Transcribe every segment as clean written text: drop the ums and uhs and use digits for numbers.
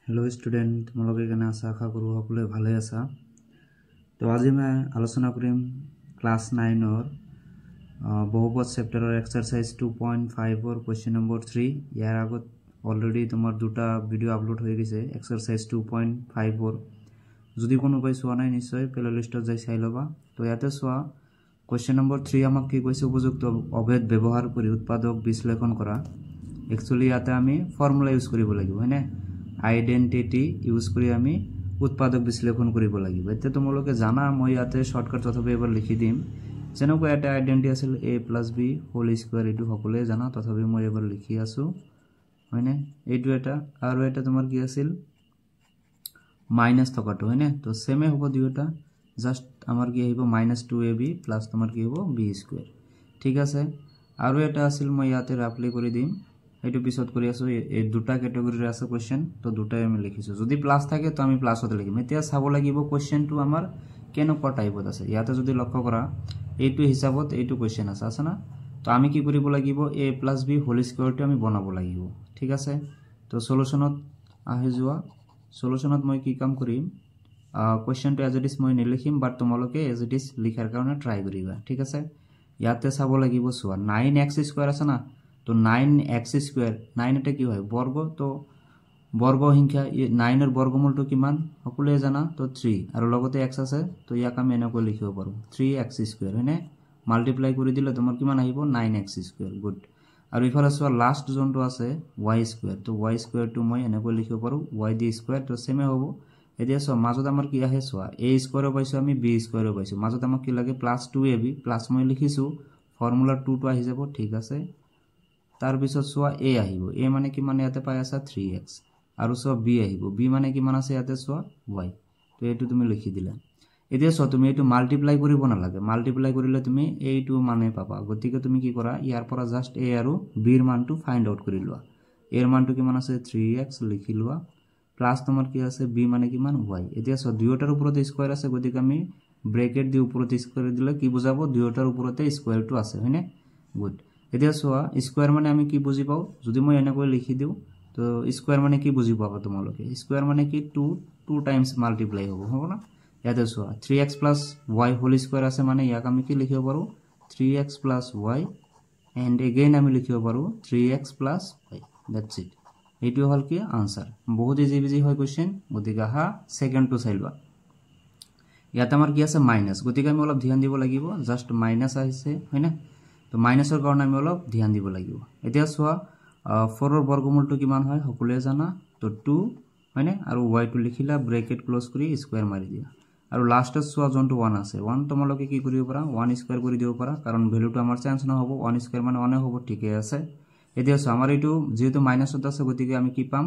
Hello student तुम्हारे केने आशा आशा करूँ सकले भाले आसा। तो आज मैं आलोचना करिम क्लास 9 और बहुपद चैप्टर एक्सरसाइज 2.5 और क्वेश्चन नंबर 3 यार आगत ऑलरेडी तुम्हार दुटा वीडियो अपलोड हो गई एक्सरसाइज 2.5 और যদি কোনোবাই চোৱা নাই নিশ্চয় প্লে লিষ্টত যাই চাই লবা। তো ইয়াতে চোৱা क्वेश्चन नंबर 3 আমাক কি কৈছে উপযুক্ত অভেদ ব্যৱহাৰ কৰি উৎপাদক বিশ্লেষণ কৰা। एक्चुअली ইয়াতে আমি ফৰ্মুলা ইউজ কৰিব লাগিব হয়নে आइडेंटिटी यूज करी आमी उत्पादक विश्लेषण करिब লাগিব। एते तुमलोके जाना মই ইয়াতে শর্টকাট তথাপি এবাৰ লিখি দিম যেনেকৈ এটা আইডেন্টিটি আছিল a + b হোল স্কয়ার এটু সকলে জানা তথাপি মই এবাৰ লিখি আছো হয়নে এটু এটা আৰু এটা তোমাৰ কি আছিল মাইনাস থকাটো হয়নে। তো সেমে হ'ব দুটা জাস্ট আমাৰ কি আহিব -2ab প্লাস তোমাৰ কি হ'ব b স্কয়াৰ ঠিক আছে। আৰু এটা আছিল মই ইয়াতে ৰাফলি কৰি দিম এইটো পিছত কৰি আছো এই দুটা ক্যাটাগৰীৰ আছে क्वेश्चन তো দুটাই আমি লিখিছো যদি প্লাস থাকে তো আমি প্লাসতে লিখিম। এতিয়া চাব লাগিব क्वेश्चनটো আমাৰ কেনেকুৱা টাইপত আছে ইয়াতে যদি লক্ষ্য কৰা এইটো হিচাপত এইটো क्वेश्चन আছে না তো আমি কি কৰিব লাগিব a + b হোল স্কয়াৰটো আমি বনাব লাগিব ঠিক আছে। তো সলিউশনত আহি যোৱা সলিউশনত মই কি কাম কৰিম क्वेश्चनটো এজ ইট ইজ মই নিলিখিম বাট তোমালোকে এজ ইট ইজ লিখাৰ কাৰণে ট্ৰাই কৰিবা ঠিক আছে। ইয়াতে চাব লাগিব চোৱা 9x² আছে না तो 9x² 9 এটা কি হয় বর্গ তো বর্গ সংখ্যা 9 এর বর্গমূলটো কিমান সকলে জানা তো 3 আৰু লগতে x আছে তো ইয়াক আমি এনেকৈ লিখিব পাৰো 3x² হয়নে মাল্টিপ্লাই কৰি দিলে তোমাৰ কিমান আহিব 9x² গুড। আৰু ইফালে চোৱা লাস্ট জনটো আছে y² তো y² টো মই এনেকৈ লিখিব পাৰো y² তো সেমে হ'ব। এতিয়া চোৱা মাজত আমাৰ কি আহে চোৱা a² পাইছো আমি b² পাইছো মাজত আমাক কি লাগে +2ab প্লাস মই লিখিছো ফর্মুলা 2 টো আহি যাব ঠিক আছে। तार पिছত सोआ a आहिबो a माने कि माने याते पाय आसा 3x आरो सोआ b आहिबो b माने कि मान आसे याते सोआ y तो एटु तुमी लिखि दिला। एदिया सो तुमी एटु माल्टिप्लाई करिब ना लागे माल्टिप्लाई करिले तुमी a2 माने पाबा गतिके तुमी कि करा यार परा जस्ट a आरो b ৰ मानटु फाइंड आउट करि लोआ a ৰ मानटु कि मान आसे 3x लिखि लोआ प्लस तुमार कि आसे b माने कि मान y। एदिया सो दुयोटार उपरते स्क्वायर आसे गतिके आमी ब्रैकेट दि उपरते स्क्वायर दिले कि बुझाबो दुयोटार उपरते स्क्वायर टु आसे हैने गुड। এতিয়া সোয়া স্কয়ার মানে আমি কি বুঝি পাও যদি মই এনেকৈ লিখি দিও তো স্কয়ার মানে কি বুঝি পাবা তোমালোকে স্কয়ার মানে কি 2 টাইমস মাল্টিপ্লাই হ'ব না। ইয়াতে সোয়া 3x + y হোল স্কয়ার আছে মানে ইয়াক আমি কি লিখিব পাৰো 3x + y এন্ড এগেইন আমি লিখিব পাৰো 3x + y দ্যাটস ইট এইটো হল কি आंसर বহুত ইজি হয় क्वेश्चन গতিকে হা সেকেন্ড টু চাইলবা ইয়াতে আমাৰ কি আছে মাইনাস গতিকে আমি অলপ ধ্যান দিব লাগিব জাস্ট মাইনাস আহিছে হয়নে तो माइनासर कारण আমি অলপ ধ্যান দিব লাগিব। এতিয়া সোয়া 4 ৰ বৰ্গমূলটো কিমান হয় সকলোৱে জানা তো 2 হয়নে আৰু y টো লিখিলা ব্ৰেকেট ক্লোজ কৰি স্কয়াৰ মাৰি দিয়া আৰু লাষ্টত সোয়া জনটো 1 আছে 1 তোমালোকে কি কৰিব পাৰা 1 স্কয়াৰ কৰি দিব পাৰা কাৰণ ভ্যালুটো আমাৰ চেঞ্জ নহব 1 স্কয়াৰ মানে 1 হ'ব ঠিকই আছে। এতিয়া সোয়া আমাৰ এইটো যেহেতু মাইনাসত আছে গতিকে আমি কি পাম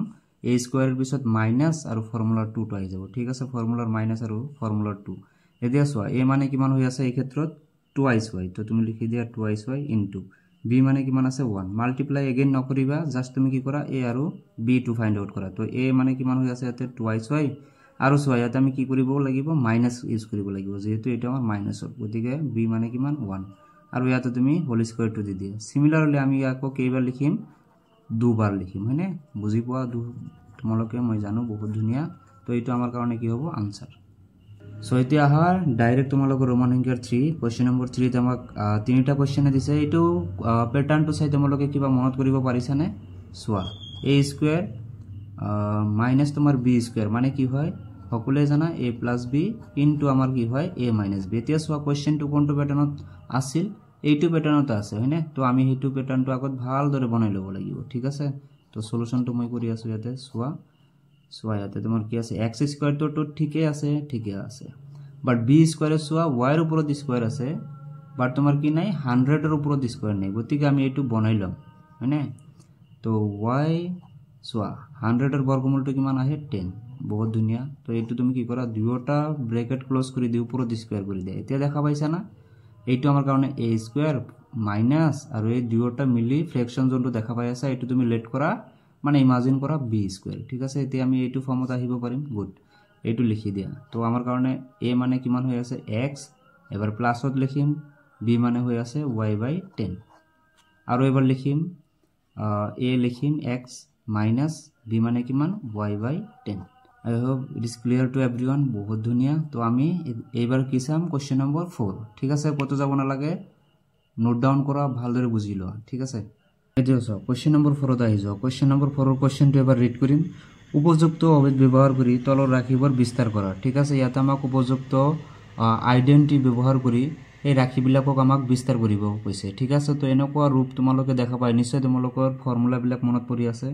a স্কয়াৰৰ পিছত মাইনাস আৰু ফৰ্মুলা 2 টো আহি যাব ঠিক আছে ফৰ্মুলাৰ মাইনাস আৰু ফৰ্মুলা 2। এতিয়া সোয়া a মানে কিমান হৈ আছে এই ক্ষেত্ৰত 2y तो तुम लिखि दिया 2y इनटू b माने किमान আছে 1 মাল্টিপ্লাই अगेन নকৰিবা জাস্ট তুমি কি কৰা a আৰু b টু ফাইন্ড আউট কৰা তো a মানে কিমান হৈ আছে ইয়াতে 2y আৰু সোয়া ইয়াতে আমি কি কৰিব লাগিব মাইনাস ইউজ কৰিব লাগিব যেহেতু এটা আমাৰ মাইনাস হ'ব গতিকে b মানে কিমান 1 আৰু ইয়াতে তুমি হোল স্কয়াৰ টু দি দিয়া। সিমিলাৰলি আমি ইয়াকো কেইবাৰ লিখিম দুবাৰ লিখিম হয়নে বুজি পোৱা তোমালোকে মই জানো বহুত ধুনিয়া তো এইটো আমাৰ কাৰণে কি হ'ব आंसर। सो এতিয়া আহাৰ ডাইৰেক্ট তোমালোকৰ ৰোমান সংখ্যাৰ 3 क्वेश्चन नंबर 3 তে আমাক তিনিটা क्वेश्चन দিছে এইটো প্যাটাৰ্নটো চাই তোমালোকে কিবা মনত কৰিব পাৰিছানে সোয়া a² মাইনাস তোমাৰ b² মানে কি হয় সকলোৱে জানা a + b ইনটু আমাৰ কি হয় a - b। এতিয়া সোয়া क्वेश्चनটো কোনটো প্যাটাৰ্নত আছিল এইটো প্যাটাৰ্নত আছে হয়নে তো আমি হেতু প্যাটাৰ্নটো আগত ভাল দৰে বনাই লব লাগিব ঠিক আছে। তো সলিউশনটো মই কৰি আছো ইয়াতে সোয়া সোয়া ইয়াতে তোমাৰ কি আছে x² তো ঠিকই আছে বাট b² সোয়া y এর উপৰত স্কয়াৰ আছে বাট তোমাৰ কি নাই 100 এৰ উপৰত স্কয়ার নাই গতিকে আমি এটু বনাইলাম হয়নে তো y সোয়া 100 এর বর্গমূলটো কিমান আহে 10 বহুত ধুনিয়া। তো এটু তুমি কি কৰা দুয়োটা ব্ৰ্যাকেট ক্লোজ কৰি দি উপৰত স্কয়াৰ কৰি দিয়া এতিয়া দেখা পাইছা না এইটো আমাৰ কাৰণে a² মাইনাস আৰু এই দুয়োটা মিলি ফ্ৰ্যাকশন জনটো দেখা পাই আছা এটু তুমি লেট কৰা মানে ইমাজিন কৰা b² ঠিক আছে। এতিয়া আমি এইটো ফৰ্মত আহিব পাৰিম গুড এইটো লিখি দিয়া তো আমাৰ কাৰণে a মানে কিমান হৈ আছে x এবাৰ প্লাসত লিখিম b মানে হৈ আছে y/10 আৰু এবাৰ লিখিম a লিখিম x - b মানে কিমান y/10 I hope it is clear to everyone বহুত ধুনিয়া তো আমি এইবাৰ কি চাম কোশ্চেন নম্বৰ 4 ঠিক আছে কত যাব না লাগে নোট ডাউন কৰা ভালদৰে বুজি লোৱা ঠিক আছে এতিয়া চাও কোশ্চেন নম্বৰ 4 ত আহি যাও কোশ্চেন নম্বৰ 4 ৰ কোশ্চেনটো এবাৰ ৰিড কৰিম উপযুক্ত অবেদ ব্যৱহাৰ কৰি তলৰ ৰাখিবৰ বিস্তাৰ কৰা ঠিক আছে ইয়াতে আমাক উপযুক্ত আইডেন্টিটি ব্যৱহাৰ কৰি এই ৰাখিবিলাকক আমাক বিস্তাৰ কৰিব কৈছে ঠিক আছে তো এনেকুৱা ৰূপ তোমালোকে দেখা পাই নিশ্চয় তোমালোকৰ ফৰ্মুলা বিলাক মনত পৰি আছে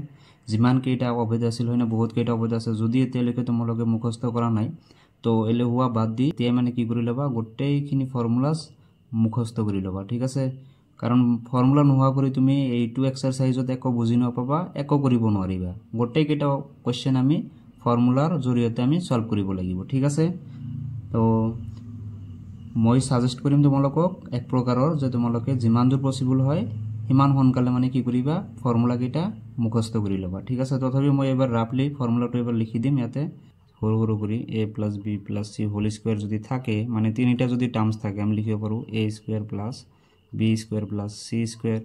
যিমান কেইটা অবেদ আছিল হয়নে বহুত কেইটা অবেদ আছে যদি এতিয়ালৈকে তোমালোকে মুখস্থ কৰা নাই তো এলেহুৱা বাদ দি তে মানে কি কৰি লবা গোটেইখিনি ফৰ্মুলাস মুখস্থ কৰি লবা ঠিক আছে কাৰণ ফৰ্মুলা নোহোৱা কৰি তুমি এইটো এক্সাৰসাইজত একো বুজি নাপাবা একো কৰিব নোৱাৰিবা গোটেই কেইটা কোশ্চেন আমি ফৰ্মুলাৰ জৰিয়তে আমি সলভ কৰিব লাগিব ঠিক আছে তো মই সাজেষ্ট কৰিম তোমালোকক এক প্ৰকাৰৰ যে তোমালোকে যিমান দূৰ পসিবল হয় ইমান সোনকালে মানে কি কৰিবা ফৰ্মুলা কেইটা মুখস্থ কৰি লবা ঠিক আছে তথাপি মই এবাৰ ৰাফলি ফৰ্মুলাটো এবাৰ লিখি দিম ইয়াতে সৰু সৰু কৰি a + b + c whole square যদি থাকে মানে তিনিটা যদি টাৰ্মস থাকে আমি লিখিব পাৰো a square + b square + c square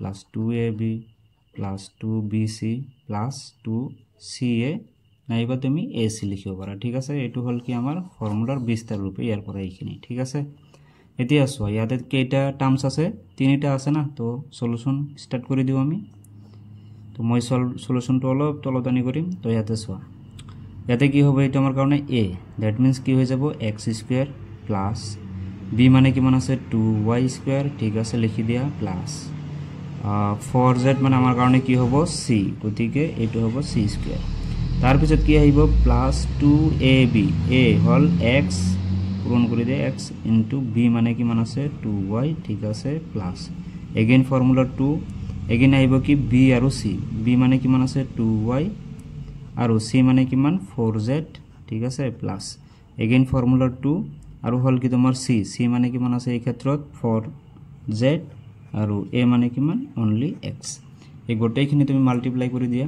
+ 2ab + 2bc + 2ca নাইবা তুমি ac লিখিব পাৰা ঠিক আছে এটো হল কি আমাৰ ফৰ্মুলাৰ বিস্তাৰ ৰূপে ইয়াৰ পৰা এইখিনি ঠিক আছে এতিয়া চোৱা ইয়াতে কেইটা টাৰ্মস আছে তিনিটা আছে না তো সলিউশন স্টাৰ্ট কৰি দিও আমি তো মই সলিউশনটো অলপ তলত আনি কৰিম তো ইয়াতে চোৱা ইয়াতে কি হবে এটা আমাৰ কাৰণে a দ্যাট মিন্স কি হৈ যাব x স্কয়ার প্লাস b মানে কিমান আছে 2y স্কয়ার ঠিক আছে লিখি দিয়া প্লাস 4z মানে আমাৰ কাৰণে কি হ'ব c গতিকে এটো হ'ব c স্কয়াৰ তাৰ পিছত কি আহিব plus 2ab a hall x পূৰণ কৰি দে x * b মানে কিমান আছে 2y ঠিক আছে প্লাস এগেইন ফৰ্মুলা 2 এগেইন আহিব কি b আৰু c b মানে কিমান আছে 2y আৰু c মানে কিমান 4z ঠিক আছে প্লাস এগেইন ফৰ্মুলা 2 আৰু হল কি তোমাৰ c c মানে কিমান আছে এই ক্ষেত্ৰত 4z আৰু a মানে কিমান only x এই গোটেইখিনি তুমি মাল্টিপ্লাই কৰি দিয়া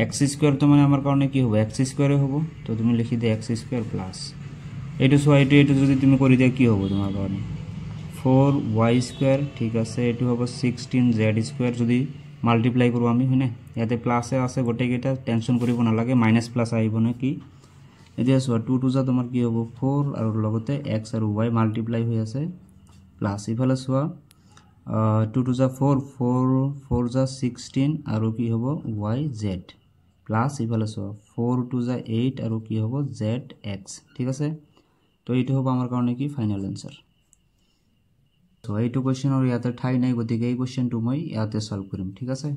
x স্কয়াৰ তো মানে আমাৰ কাৰণে কি হ'ব x স্কয়ারে হ'ব তো তুমি লিখি দে x স্কয়ার প্লাস এটো সো এটো যদি তুমি কৰি দিয়া কি হ'ব তোমাৰ কাৰণে 4y স্কয়াৰ ঠিক আছে এটো হ'ব 16z স্কয়াৰ যদি মাল্টিপ্লাই কৰো আমি হয়নে ইয়াতে প্লাস আছে গোটেই কেইটা টেনশন কৰিব না লাগে মাইনাস প্লাস আহিব না কি এতিয়া সো 2 টু যা তোমাৰ কি হ'ব 4 আৰু লগতে x আৰু y মাল্টিপ্লাই হৈ আছে প্লাস ইফালে সো 2 টু যা 4 4 যা 16 আৰু কি হ'ব yz প্লাস ইফালে সো 4 টু যা 8 আৰু কি হ'ব zx ঠিক আছে তো এইটো হ'ব আমাৰ কাৰণে কি ফাইনাল আনসাৰ তো এইটো কোশ্চেন আৰু ইয়াতে ঠাই নাই গতিকে এই কোশ্চেনটো মই ইয়াতে সলভ কৰিম ঠিক আছে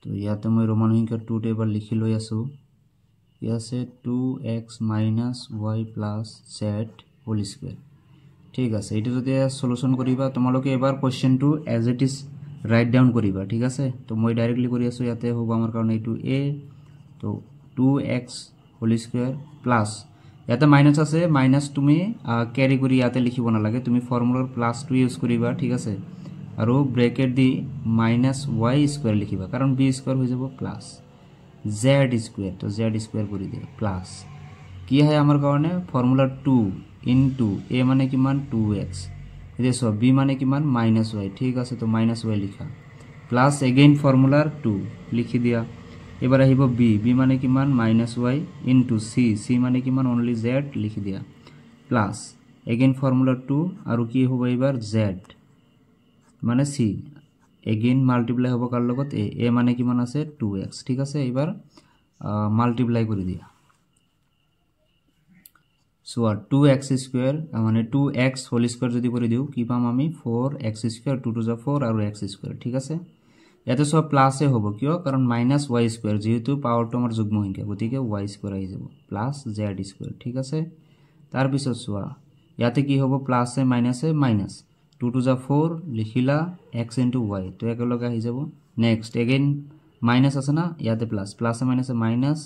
তো ইয়াতে মই ৰোমান সংখ্যা 2 টেবল লিখি লৈ আছো ইয়াছে 2x - y + z whole square ঠিক আছে এইটো যদি সলিউশন কৰিবা তোমালোকে এবাৰ কোশ্চেনটো as it is right down কৰিবা ঠিক আছে তো মই ডাইৰেক্টলি কৰি আছো ইয়াতে হ'ব আমাৰ কাৰণে এইটো a তো 2x হোল স্কয়াৰ প্লাস ইয়াতে মাইনাস আছে মাইনাস তুমি ক্যাৰি কৰি ইয়াতে লিখিব না লাগে তুমি ফৰ্মুলাৰ +2 ইউজ কৰিবা ঠিক আছে আৰু ব্ৰেকেট দি -y স্কয়াৰ লিখিবা কাৰণ b স্কয়াৰ হৈ যাব প্লাস z স্কয়াৰ তো z স্কয়াৰ কৰি দিয়া প্লাস কি হয় আমাৰ কাৰণে ফৰ্মুলা 2 ইনটু a মানে কিমান 2x এতিয়া সব b মানে কিমান -y ঠিক আছে তো -y লিখা প্লাস এগেইন ফৰ্মুলাৰ 2 লিখি দিয়া এবাৰ আহিব b মানে কিমান -y ইনটু c মানে কিমান only z লিখি দিয়া প্লাস এগেইন ফৰ্মুলা 2 আৰু কি হ'ব এবাৰ z মানে c এগেইন মাল্টিপ্লাই হ'ব কাৰ লগত a মানে কিমান আছে 2x ঠিক আছে এবাৰ মাল্টিপ্লাই কৰি দিয়া সো 2x স্কয়াৰ মানে 2x হোল স্কয়াৰ যদি কৰি দিও কি পাম আমি 4x স্কয়াৰ 2 টু যা 4 আৰু x স্কয়াৰ ঠিক আছে ইয়াতে সব প্লাসে হ'ব কিয় কাৰণ -y স্কয়াৰ যেহেতু পাওয়াৰটো আমাৰ যুগ্ম সংখ্যা গতিকে y স্কয়াৰ আহি যাব প্লাস z স্কয়াৰ ঠিক আছে তাৰ পিছত সোৱা ইয়াতে কি হ'ব প্লাসে মাইনাসে মাইনাস 2 টু যা 4 লিখিলা x * y তো একেলগে আহি যাব নেক্সট এগেইন মাইনাস আছে না ইয়াতে প্লাস প্লাসে মাইনাসে মাইনাস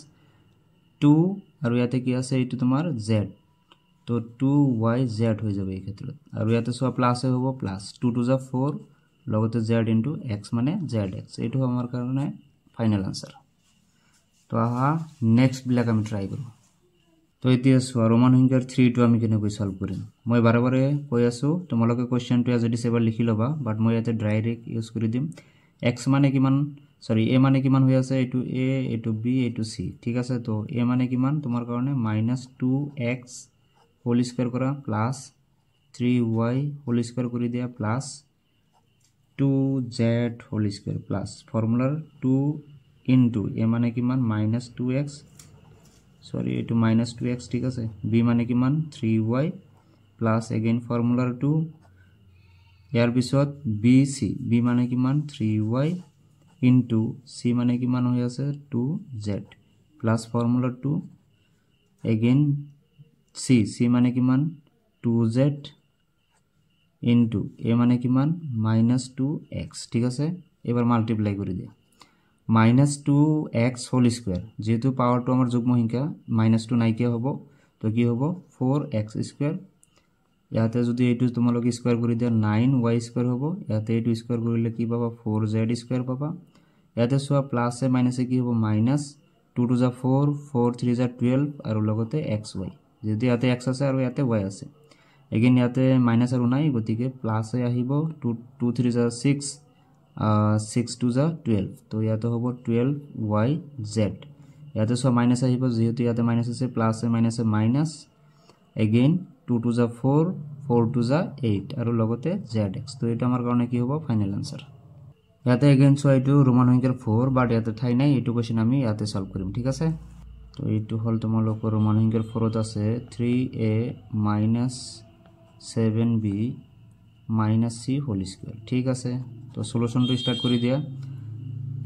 2 আৰু ইয়াতে কি আছে এইটো তোমাৰ z তো 2yz হৈ যাব এই ক্ষেত্ৰত আৰু ইয়াতে সোৱা প্লাসে হ'ব প্লাস 2 টু যা 4 লগতে z * x মানে zx এইটো আমাৰ কাৰণে ফাইনাল আনসাৰ তো আহা নেক্সট বিলাক আমি ট্ৰাই কৰো তো এতিয়া সোৱা ৰোমান সংখ্যাৰ 3 টো আমি কেনেকৈ সলভ কৰিম মই বাৰে কৈ আছো তোমালোকে কোশ্চেনটো যদি সেবাৰ লিখি লবা বাট মই ইয়াতে ডাইৰেক্ট ইউজ কৰি দিম x মানে কিমান সৰি a মানে কিমান হৈ আছে এটো a এটো b এটো c ঠিক আছে তো a মানে কিমান তোমাৰ কাৰণে -2x হোল স্কয়াৰ কৰা প্লাস 3y হোল স্কয়াৰ কৰি দিয়া plus 2z whole square plus ফর্মুলার 2 ইনটু a মানে কিমান -2x সরি এটো -2x ঠিক আছে b মানে কিমান 3y প্লাস अगेन ফর্মুলার 2 ইয়ার পিছত bc b মানে কিমান 3y ইনটু c মানে কিমান হৈ আছে 2z প্লাস ফর্মুলার 2 अगेन c মানে কিমান 2z ইনটু a মানে কিমান -2x ঠিক আছে এবার মাল্টিপ্লাই কৰি দিয়া -2x হোল স্কয়াৰ যেহেতু পাওয়াৰটো আমাৰ যুগ্ম সংখ্যা -2 নাইকিয়া হ'ব তো কি হ'ব 4x স্কয়ার ইয়াতে যদি এটো তোমালোকে স্কয়ার কৰি দিয়া 9y স্কয়াৰ হ'ব ইয়াতে এটো স্কয়াৰ কৰিলে কি পাবা 4z স্কয়ার পাবা ইয়াতে সোয়া প্লাস এ মাইনাসে কি হ'ব -2 to 4 4 3 12 আৰু লগতে xy যদি ইয়াতে x আছে আৰু ইয়াতে y আছে अगेन ইয়াতে মাইনাস আৰু নাই গতিকে প্লাস এ আহিব 2 2 3 6 6 2 12 তো ইয়াতে হ'ব 12yz ইয়াতে সোয়া মাইনাস আহিব যেহেতু ইয়াতে মাইনাস আছে প্লাস এ মাইনাসে মাইনাস अगेन 2 2 4 4 2 8 আৰু লগতে zx তো এটা আমাৰ কাৰণে কি হ'ব ফাইনাল আনসাৰ ইয়াতে अगेन সো এটো ৰোমান সংখ্যাৰ 4 বাট ইয়াতে ঠাই নাই এটো কোশ্চেন আমি ইয়াতে সলভ কৰিম ঠিক আছে তো এটো হল তোমালোকৰ ৰোমান সংখ্যাৰ 4ত আছে 3a - 7b - c whole square ঠিক আছে তো সলিউশনটো স্টাৰ্ট কৰি দিয়া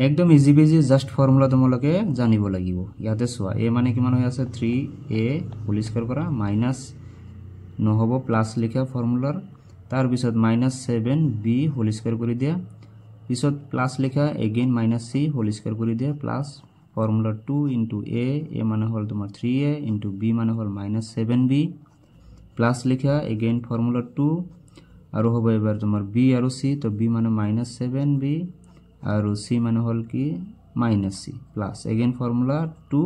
একদম ইজি বেজি জাস্ট ফর্মুলা তোমালোকে জানিব লাগিব ইয়াতে সোয়া a মানে কিমান হৈ আছে 3a হোল স্কয়ার কৰা মাইনাস নহব প্লাস লিখা ফৰ্মুলাৰ তাৰ পিছত -7b হোল স্কয়াৰ কৰি দিয়া পিছত প্লাস লিখা अगेन -c হোল স্কয়াৰ কৰি দিয়া প্লাস ফৰ্মুলা 2 ইনটু a মানে হল তোমাৰ 3a ইনটু b মানে হল -7b প্লাস লিখা अगेन ফৰ্মুলা 2 আৰু হ'ব এবাৰ তোমাৰ b আৰু c তো b মানে -7b আৰু c মানে হল কি -c প্লাস अगेन ফৰ্মুলা 2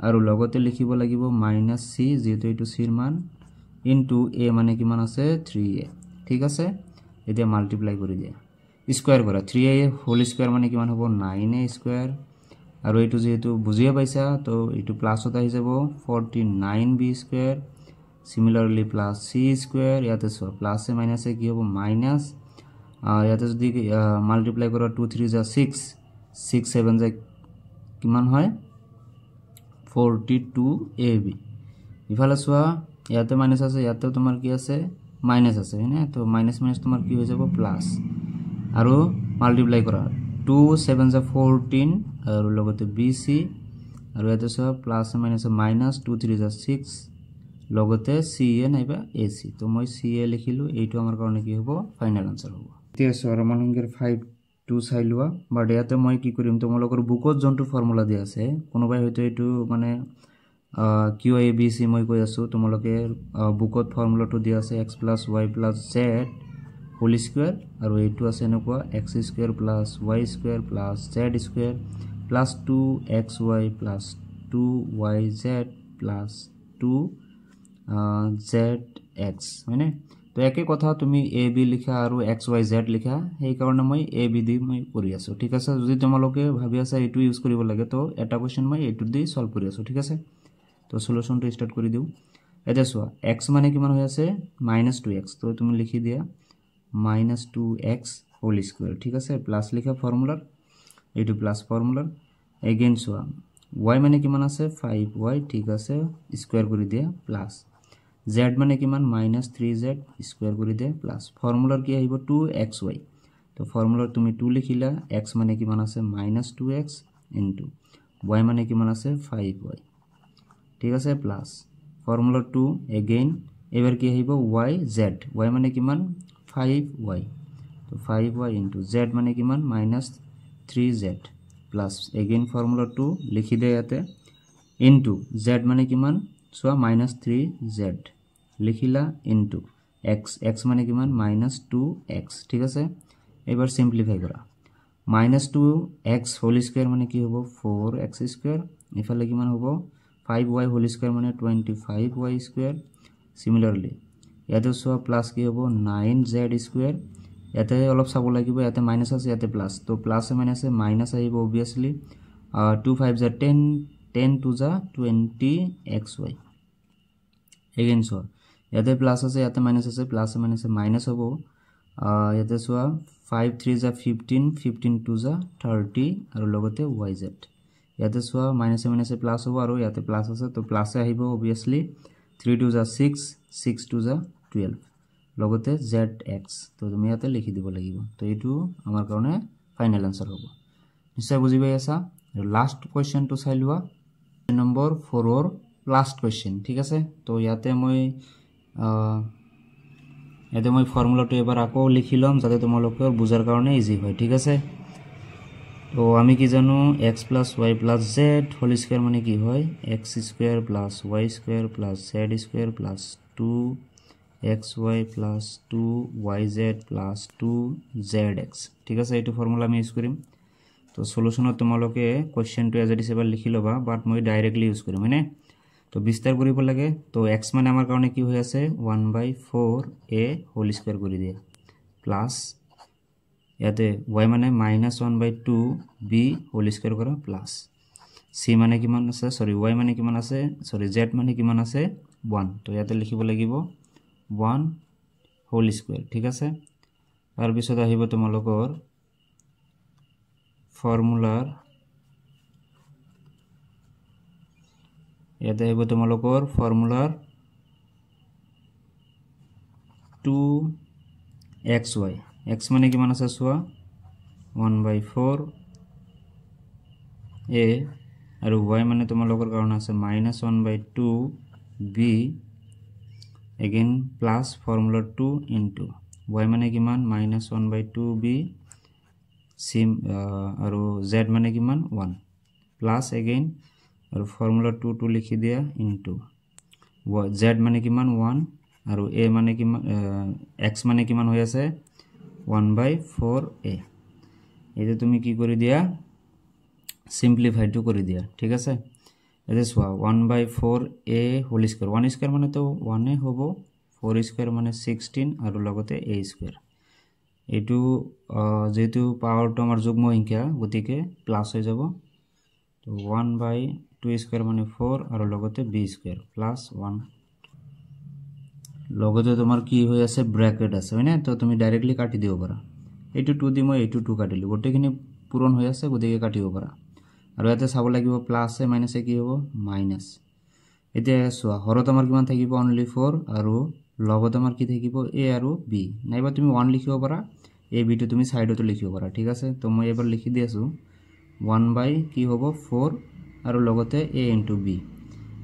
আৰু লগতে লিখিব লাগিব -c যেটো এটো c ৰ মান ইনটু a মানে কিমান আছে 3a ঠিক আছে এতিয়া মাল্টিপ্লাই কৰি দিয়া স্কয়াৰ কৰা 3a হোল স্কয়াৰ মানে কিমান হ'ব 9a স্কয়াৰ আৰু এটো যেহেতু বুজিয়া পাইছা তো এটো প্লাসত আহি যাব 49b square similarly plus c square ইয়াতে সো প্লাস এ মাইনাস এ কি হ'ব মাইনাস ইয়াতে যদি মাল্টিপ্লাই কৰা 2 3 6 6 7 যা কিমান হয় 42ab ইফালে সোয়া ইয়াতে মাইনাস আছে ইয়াতে তোমাৰ কি আছে মাইনাস আছে হয়নে তো মাইনাস মাইনাস তোমাৰ কি হৈ যাব প্লাস আৰু মাল্টিপ্লাই কৰা 2 7 যা 14 আৰু লগতে bc আৰু ইয়াতে সোয়া প্লাস মাইনাস মাইনাস 2 3 যা 6 লগতে ca নাইবা ac তো মই ca লিখিলো এইটো আমাৰ কাৰণে কি হ'ব ফাইনাল আনসাৰ হ'ব এতিয়া ৰমান সংখ্যাৰ 5 2 চাই লোৱা বাট ইয়াতে মই কি কৰিম তোমালোকৰ বুকত জনটো ফৰ্মুলা দিয়া আছে কোনোবাই হয়তো এইটো মানে কিউ এ বি সি মই কৈ আছো তোমালোকে বুকত ফৰ্মুলাটো দিয়া আছে x + y + z whole square আৰু এইটো আছে এনেকুৱা x square + y square + z square + 2xy + 2yz + 2zx হয়নে তো একে কথা তুমি a b লিখা আৰু x y z লিখা সেই কাৰণে মই a b দি মই কৰি আছো ঠিক আছে যদি তোমালোকে ভাবি আছা এটো ইউজ কৰিব লাগে তো এটা কোশ্চেন মই এটো দি সলভ কৰি আছো ঠিক আছে তো সলিউশনটো স্টাৰ্ট কৰি দিও এটা সোয়া x মানে কিমান হৈ আছে -2x তো তুমি লিখি দিয়া -2x হোল স্কয়ার ঠিক আছে প্লাস লিখা ফর্মুলার এটো প্লাস ফর্মুলার अगेन সোয়া y মানে কিমান আছে 5y ঠিক আছে স্কয়ার কৰি দিয়া প্লাস z মানে কিমান -3z স্কয়াৰ কৰি দিয়া প্লাস ফর্মুলার কি আহিব 2xy তো ফর্মুলার তুমি 2 লিখিলা x মানে কিমান আছে -2x ইনটু y মানে কিমান আছে 5y ঠিক আছে প্লাস ফর্মুলা 2 अगेन এবাৰ কি আহিব y মানে কিমান 5y তো 5y ইনটু z মানে কিমান -3z প্লাস अगेन ফর্মুলা 2 লিখি দে ইয়াতে ইনটু z মানে কিমান সোয়া -3z লিখিলা ইনটু x মানে কিমান -2x ঠিক আছে এবাৰ সিম্পলিফাই কৰা -2x হোল স্কয়ার মানে কি হ'ব 4x স্কয়ার ইফালে কিমান হ'ব 5y হোল স্কয়ার মানে 25y স্কয়ার সিমিলারলি ইয়াতে সোয়া প্লাস কি হ'ব 9z স্কয়ার ইয়াতে অলপ চাব লাগিব ইয়াতে মাইনাস আছে ইয়াতে প্লাস তো প্লাস মাইনাসে মাইনাস আহিব obviously 2 5 जा 10 10 2 जा 20xy again so ইয়াতে প্লাস আছে ইয়াতে মাইনাস আছে প্লাস মাইনাসে মাইনাস হ'ব ইয়াতে সোয়া 5 3 जा 15 15 2 जा 30 আৰু লগতে yz ইয়াতে সোয়া মাইনাসে মাইনাসে প্লাস হ'ব আৰু ইয়াতে প্লাস আছে তো প্লাসে আহিব obviously 3 2 जा 6 6 2 जा 12 লগতে zx তো তুমি ইয়াতে লিখি দিব লাগিব তো এটো আমাৰ কাৰণে ফাইনাল আনসাৰ হ'ব নিশ্চয় বুজি পাই আছা লাস্ট কোৱেশ্চন টু চাই লোৱা নম্বৰ 4 ৰ লাস্ট কোৱেশ্চন ঠিক আছে তো ইয়াতে মই ফৰ্মুলাটো এবাৰ আকৌ লিখি লম যাতে তোমালোকৰ বুজাৰ কাৰণে ইজি হয় ঠিক আছে তো আমি কি জানো x + y + z whole square মানে কি হয় x² + y² + z² + 2xy + 2yz + 2zx ঠিক আছে এইটো ফৰ্মুলা আমি ইউজ কৰিম তো সলিউশনত তোমালোকে কোৱেশ্চনটো এজ ইট ইজ এবাৰ লিখি লবা বাট মই ডাইৰেক্টলি ইউজ কৰিম মানে তো বিস্তাৰ কৰিব লাগে তো x মানে আমাৰ কাৰণে কি হৈ আছে 1/4a হোল স্কয়াৰ কৰি দিয়া প্লাস ইয়াতে y মানে -1/2b হোল স্কয়াৰ কৰা প্লাস c মানে কিমান আছে সৰি y মানে কিমান আছে সৰি z মানে কিমান আছে 1 তো ইয়াতে লিখিব লাগিব 1 হোল স্কয়ার ঠিক আছে তাৰ পিছত আহিব তোমালোকৰ ফৰ্মুলাৰ ইয়াতে আহিব তোমালোকৰ ফৰ্মুলাৰ 2xy x মানে কিমান আছে সোয়া 1/4a আৰু y মানে তোমালোকৰ কাৰণে আছে -1/2b again plus formula 2 into y মানে কিমান -1/2b sim আৰু z মানে কিমান 1 plus again আৰু formula 2 লিখি দিয়া into z মানে কিমান 1 আৰু a মানে কিমান x মানে কিমান হৈ আছে 1/4a এটা তুমি কি কৰি দিয়া সিম্পলিফাই টু কৰি দিয়া ঠিক আছে এটা সোয়া 1/4a হোল স্কয়ার 1 স্কয়ার মানে তো 1 এ হ'ব 4 স্কয়ার মানে 16 আৰু লগতে a স্কয়াৰ এটো যেটো পাওয়াৰটো আমাৰ যুগ্ম সংখ্যা গতিকে প্লাস হৈ যাব তো 1/2 স্কয়াৰ মানে 4 আৰু লগতে b স্কয়াৰ প্লাস 1 লগতে তোমাৰ কি হৈ আছে ব্ৰ্যাকেট আছে হয়নে তো তুমি ডাইৰেক্টলি কাটি দিব পাৰা এটো 2 দি মই এটো 2 কাটিলো গটেখিনি পূৰণ হৈ আছে গতিকে কাটিব পাৰা আৰু ইয়াতে চাব লাগিব প্লাস এ মাইনাস এ কি হ'ব মাইনাস এতিয়া সোয়া হৰত আমাৰ কিমান থাকিব অনলি 4 আৰু লগত আমাৰ কি থাকিব a আৰু b নাইবা তুমি 1 লিখিব পাৰা a b টো তুমি সাইডতে লিখিব পাৰা ঠিক আছে তো মই এবাৰ লিখি দি আছো 1 বাই কি হ'ব 4 আৰু লগতে a into b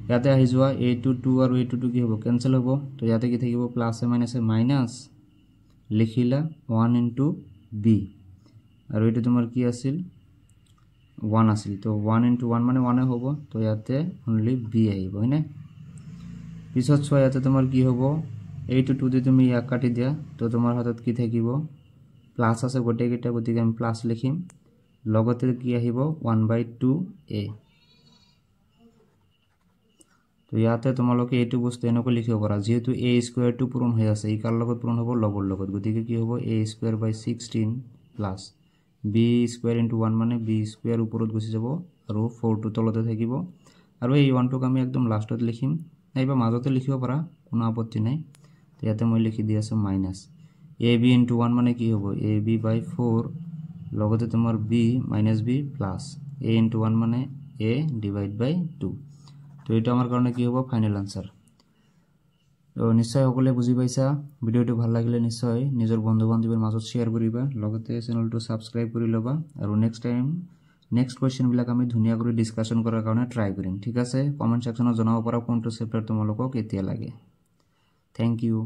ইয়াতে আহি যোৱা a to 2 আৰু a to 2 কি হ'ব কেনসেল হ'ব তো ইয়াতে কি থাকিব প্লাস এ মাইনাস এ মাইনাস লিখিলা 1 into b আৰু এটো তোমাৰ কি আছিল 1 আছিল তো 1 into 1 মানে 1 হ'ব তো ইয়াতে only b আহিব হয়নে পিছত সোয়া ইয়াতে তোমাৰ কি হ'ব a to 2 দি তুমি ইয়া কাটি দিয়া তো তোমাৰ হাতত কি থাকিব প্লাস আছে গটে গিটা গতিকে আমি প্লাস লিখিম লগতে কি আহিব 1/2a তো ইয়াতে তোমালোকে এটো বস্তু এনেকৈ লিখিব পাৰা যেহেতু a স্কয়াৰ টু পূৰণ হৈ আছে এই কাল লগত পূৰণ হ'ব লগৰ লগত গতিকে কি হ'ব a square by 16 plus b square into 1 মানে b স্কয়ার ওপৰত গুছি যাব আৰু 4 টো তলতে থাকিব আৰু এই 1 টোক আমি একদম লাষ্টত লিখিম নাইবা মাজতে লিখিব পাৰা কোনো আপত্তি নাই তো ইয়াতে মই লিখি দি আছো মাইনাস ab into 1 মানে কি হ'ব ab by 4 লগতে তোমাৰ b minus b plus a into 1 মানে a divide by 2 তো এটা আমাৰ কাৰণে কি হ'ব ফাইনাল আনসাৰ তো নিশ্চয় সকলে বুজি পাইছা ভিডিওটো ভাল লাগিলে নিশ্চয় নিজৰ বন্ধু বান্ধৱীৰ মাজত শেয়াৰ কৰিবা লগতে চেনেলটো সাবস্ক্ৰাইব কৰি লবা আৰু নেক্সট কোৱেশ্চন বিলাক আমি ধুনিয়া কৰি ডিসকাশন কৰাৰ কাৰণে ট্ৰাই কৰিম ঠিক আছে কমেন্ট সেকশনত জনাব পাৰা কোনটো চেপ্টাৰ তোমালোকক এতিয়া লাগে থ্যাংক ইউ